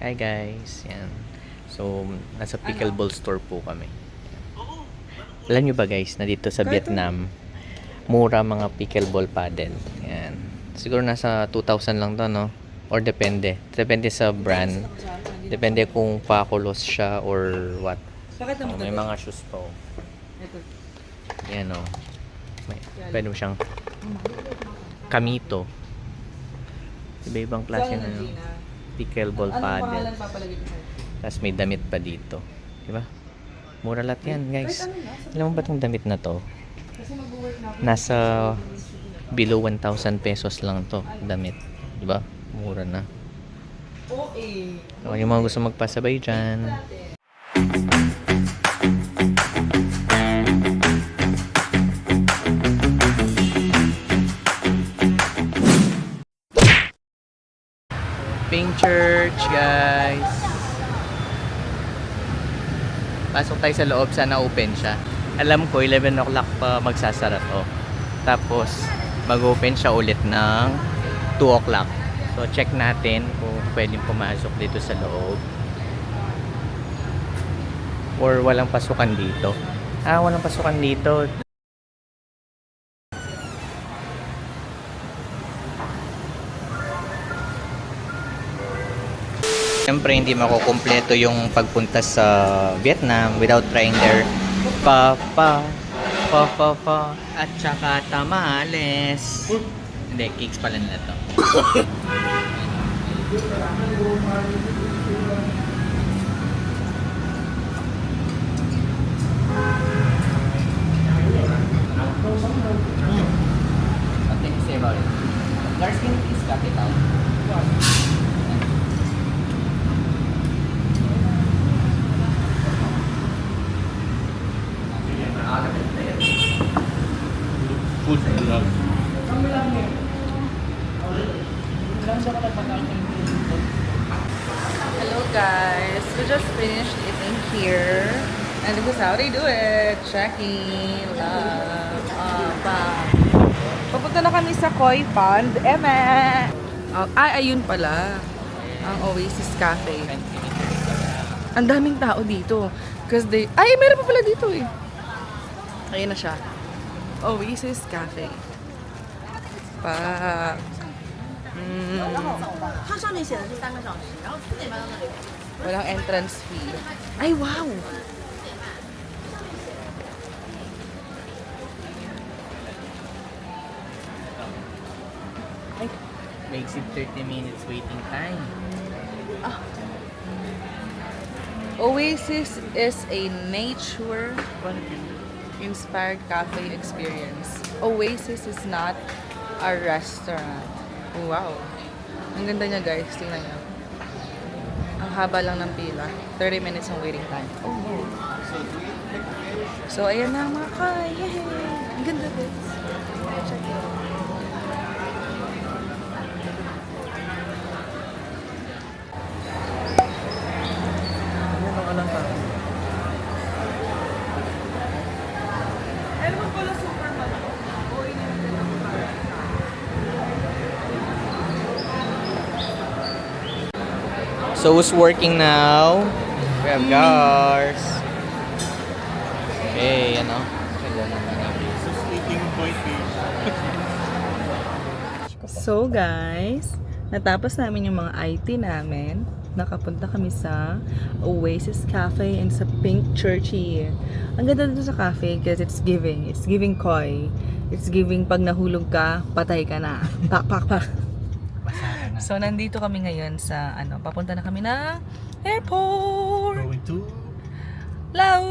Hi guys, yan. So, nasa pickleball store po kami. Alam nyo ba guys, na dito sa Vietnam, mura mga pickleball paddle. Yan. Siguro nasa 2,000 lang to, no? Or depende. Depende sa brand. Depende kung pakulos siya or what. Oh, may mga shoes pa. Oh. Yan o. Pwede mo siyang kamito. Iba-ibang klase na yung pickleball paddle. Tapos may damit pa dito. Diba? Mura lahat yan, guys. Alam mo ba itong damit na to? Nasa below 1,000 pesos lang to damit. Diba? Mura na. So, yung mga gusto magpasabay dyan. Pink Church, guys. Pasok tayo sa loob, sana open siya. Alam ko 11 o'clock pa magsasara to. Tapos mag-open siya ulit ng 2 o'clock. So check natin kung pwedeng pumasok dito sa loob. Or walang pasukan dito. Walang pasukan dito. Siyempre hindi makukumpleto yung pagpunta sa Vietnam without trying their pa at saka tamales. Hindi, cakes pala nila to. What can you say about it? Lars, can you please cut it out? Hello guys, we just finished eating here and this is how they do it. Checking, love, bang. Papunta na kami sa Koi Pond, Eme! Ayun pala, ang Oasis Cafe. Ang daming tao dito. Because they, meron pa pala dito eh. Ayun na siya. Oasis Cafe. Pa. Walang entrance fee. Ay, wow! Makes it 30 minutes waiting time. Oasis is a nature-inspired cafe experience. Oasis is not a restaurant. Wow! Ang ganda niya guys, tingnan niyo. Ang haba lang ng pila. 30 minutes ang waiting time. Oh, wow. So, ayan na mga kay. Yay! Ang ganda guys. Check it out. So who's working now? We have Gars. Okay, ano? So guys, natapos namin yung mga IT namin. Nakapunta kami sa Oasis Cafe and sa Pink Churchy. Ang ganda dito sa cafe because it's giving. It's giving koi. It's giving pag nahulog ka, patay ka na. Pak. So nandito kami ngayon sa papunta na kami ng airport. Going to Lao.